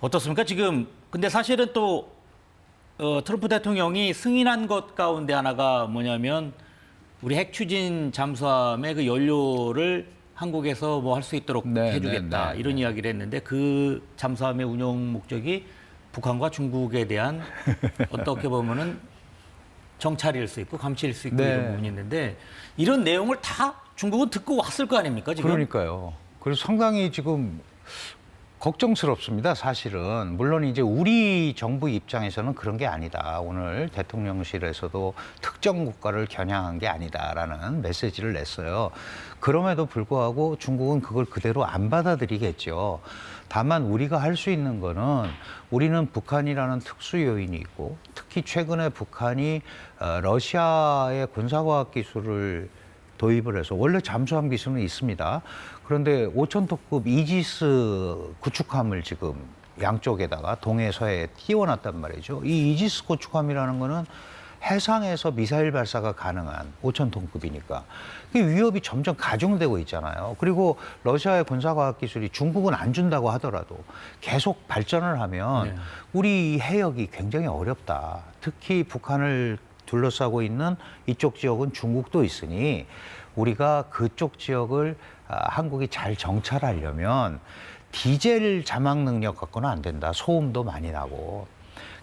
어떻습니까? 지금 근데 사실은 또 트럼프 대통령이 승인한 것 가운데 하나가 뭐냐면 우리 핵 추진 잠수함의 그 연료를 한국에서 뭐 할 수 있도록 해주겠다 이런 이야기를 했는데 그 잠수함의 운용 목적이 북한과 중국에 대한 어떻게 보면은 정찰일 수 있고 감시일 수 있고 이런 부분이 있는데 이런 내용을 다 중국은 듣고 왔을 거 아닙니까 지금? 그러니까요. 그래서 상당히 지금 걱정스럽습니다. 사실은 물론 이제 우리 정부 입장에서는 그런 게 아니다. 오늘 대통령실에서도 특정 국가를 겨냥한 게 아니다라는 메시지를 냈어요. 그럼에도 불구하고 중국은 그걸 그대로 안 받아들이겠죠. 다만 우리가 할 수 있는 거는 우리는 북한이라는 특수 요인이 있고 특히 최근에 북한이 러시아의 군사과학 기술을 도입을 해서 원래 잠수함 기술은 있습니다. 그런데 5,000톤급 이지스 구축함을 지금 양쪽에다가 동해 서해에 띄워놨단 말이죠. 이 이지스 구축함이라는 거는 해상에서 미사일 발사가 가능한 5,000톤급이니까 그 위협이 점점 가중되고 있잖아요. 그리고 러시아의 군사과학 기술이 중국은 안 준다고 하더라도 계속 발전을 하면 우리 해역이 굉장히 어렵다. 특히 북한을 둘러싸고 있는 이쪽 지역은 중국도 있으니 우리가 그쪽 지역을 한국이 잘 정찰하려면 디젤 자막 능력 갖고는 안 된다. 소음도 많이 나고.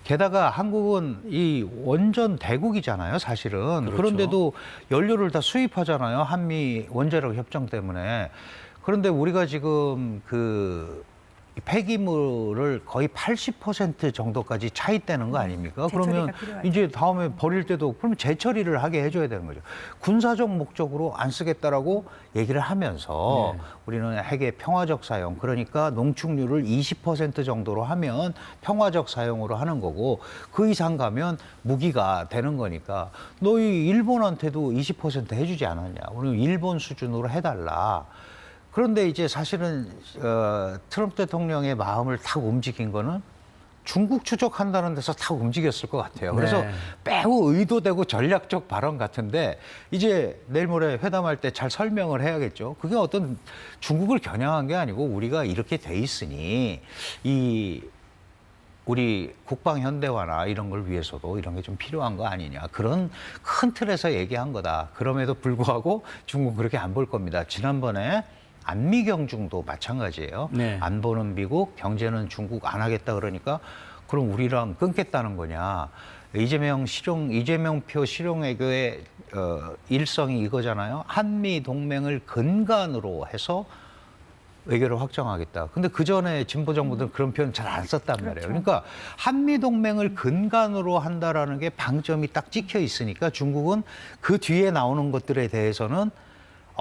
게다가 한국은 이 원전 대국이잖아요, 사실은. 그렇죠. 그런데도 연료를 다 수입하잖아요, 한미 원자력 협정 때문에. 그런데 우리가 지금 그 폐기물을 거의 80% 정도까지 차입되는 거 아닙니까? 그러면 이제 다음에 버릴 때도 그러면 재처리를 하게 해줘야 되는 거죠. 군사적 목적으로 안 쓰겠다라고 얘기를 하면서 우리는 핵의 평화적 사용, 그러니까 농축률을 20% 정도로 하면 평화적 사용으로 하는 거고 그 이상 가면 무기가 되는 거니까 너희 일본한테도 20% 해주지 않았냐? 우리 일본 수준으로 해달라. 그런데 이제 사실은 트럼프 대통령의 마음을 탁 움직인 거는 중국 추적한다는 데서 탁 움직였을 것 같아요. 그래서 매우 의도되고 전략적 발언 같은데 이제 내일 모레 회담할 때 잘 설명을 해야겠죠. 그게 어떤 중국을 겨냥한 게 아니고 우리가 이렇게 돼 있으니 이 우리 국방 현대화나 이런 걸 위해서도 이런 게 좀 필요한 거 아니냐. 그런 큰 틀에서 얘기한 거다. 그럼에도 불구하고 중국은 그렇게 안 볼 겁니다. 지난번에 안미경중도 마찬가지예요. 안보는 미국, 경제는 중국 안 하겠다 그러니까 그럼 우리랑 끊겠다는 거냐. 이재명표 실용외교의 일성이 이거잖아요. 한미 동맹을 근간으로 해서 외교를 확정하겠다. 근데 그 전에 진보 정부들은 그런 표현 잘 안 썼단 말이에요. 그러니까 한미 동맹을 근간으로 한다라는 게 방점이 딱 찍혀 있으니까 중국은 그 뒤에 나오는 것들에 대해서는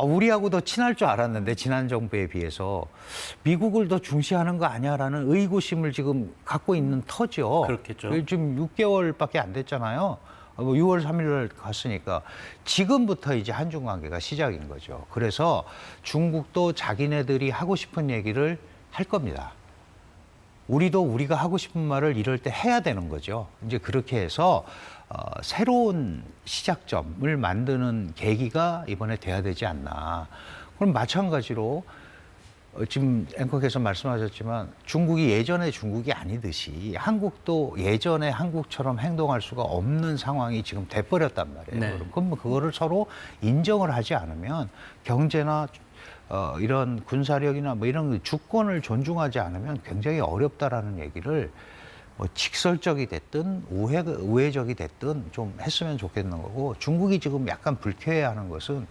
우리하고 더 친할 줄 알았는데 지난 정부에 비해서 미국을 더 중시하는 거 아니야라는 의구심을 지금 갖고 있는 터죠. 그렇겠죠. 지금 6개월밖에 안 됐잖아요. 6월 3일 갔으니까 지금부터 이제 한중 관계가 시작인 거죠. 그래서 중국도 자기네들이 하고 싶은 얘기를 할 겁니다. 우리도 우리가 하고 싶은 말을 이럴 때 해야 되는 거죠. 이제 그렇게 해서 새로운 시작점을 만드는 계기가 이번에 돼야 되지 않나. 그럼 마찬가지로 지금 앵커께서 말씀하셨지만 중국이 예전의 중국이 아니듯이 한국도 예전의 한국처럼 행동할 수가 없는 상황이 지금 돼버렸단 말이에요. 그럼 그거를 서로 인정을 하지 않으면 경제나 이런 군사력이나 뭐 이런 주권을 존중하지 않으면 굉장히 어렵다라는 얘기를 뭐 직설적이 됐든 우회적이 됐든 좀 했으면 좋겠는 거고 중국이 지금 약간 불쾌해하는 것은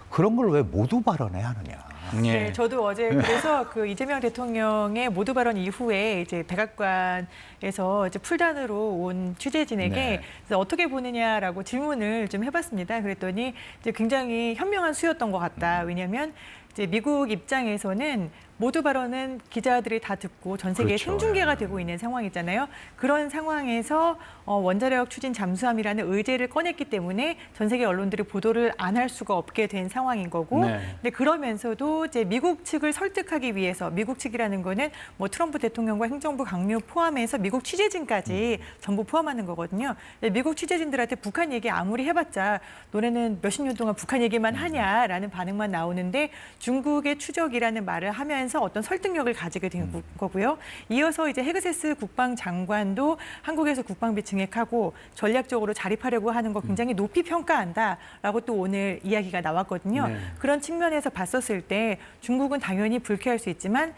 그런 걸 왜 모두 발언해야 하느냐. 네, 저도 어제 그래서 그 이재명 대통령의 모두 발언 이후에 이제 백악관에서 이제 풀단으로 온 취재진에게 어떻게 보느냐라고 질문을 좀 해봤습니다. 그랬더니 이제 굉장히 현명한 수였던 것 같다. 왜냐하면 이제 미국 입장에서는 모두 발언은 기자들이 다 듣고 전 세계에 생중계가 되고 있는 상황이잖아요. 그런 상황에서 원자력 추진 잠수함이라는 의제를 꺼냈기 때문에 전 세계 언론들이 보도를 안 할 수가 없게 된 상황인 거고 근데 그러면서도 이제 미국 측을 설득하기 위해서 미국 측이라는 거는 뭐 트럼프 대통령과 행정부 강요 포함해서 미국 취재진까지 전부 포함하는 거거든요. 미국 취재진들한테 북한 얘기 아무리 해봤자 너네는 몇십 년 동안 북한 얘기만 하냐라는 반응만 나오는데 중국의 추적이라는 말을 하면서 하면서 어떤 설득력을 가지게 된 거고요. 이어서 이제 헤그세스 국방장관도 한국에서 국방비 증액하고 전략적으로 자립하려고 하는 거 굉장히 높이 평가한다라고 또 오늘 이야기가 나왔거든요. 네. 그런 측면에서 봤었을 때 중국은 당연히 불쾌할 수 있지만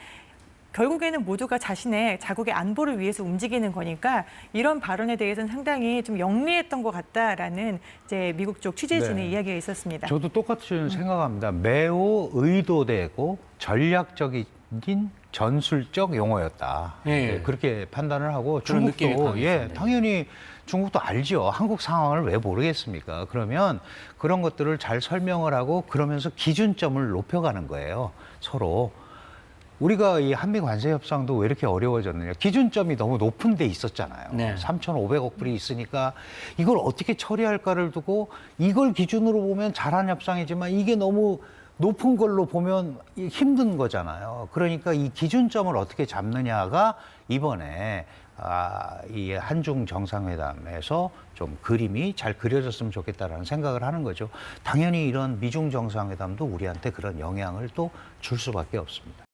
결국에는 모두가 자국의 안보를 위해서 움직이는 거니까 이런 발언에 대해서는 상당히 좀 영리했던 것 같다라는 이제 미국 쪽 취재진의 네. 이야기가 있었습니다. 저도 똑같이 생각합니다. 매우 의도되고 전략적인 전술적 용어였다. 예. 네, 그렇게 판단을 하고 그런 느낌이 중국도 강했습니다. 당연히 중국도 알죠. 한국 상황을 왜 모르겠습니까? 그러면 그런 것들을 잘 설명을 하고 그러면서 기준점을 높여가는 거예요. 서로. 우리가 이 한미 관세 협상도 왜 이렇게 어려워졌느냐. 기준점이 너무 높은 데 있었잖아요. 네. 3,500억 불이 있으니까 이걸 어떻게 처리할까를 두고 이걸 기준으로 보면 잘한 협상이지만 이게 너무 높은 걸로 보면 힘든 거잖아요. 그러니까 이 기준점을 어떻게 잡느냐가 이번에 이 한중 정상회담에서 좀 그림이 잘 그려졌으면 좋겠다라는 생각을 하는 거죠. 당연히 이런 미중 정상회담도 우리한테 그런 영향을 또 줄 수밖에 없습니다.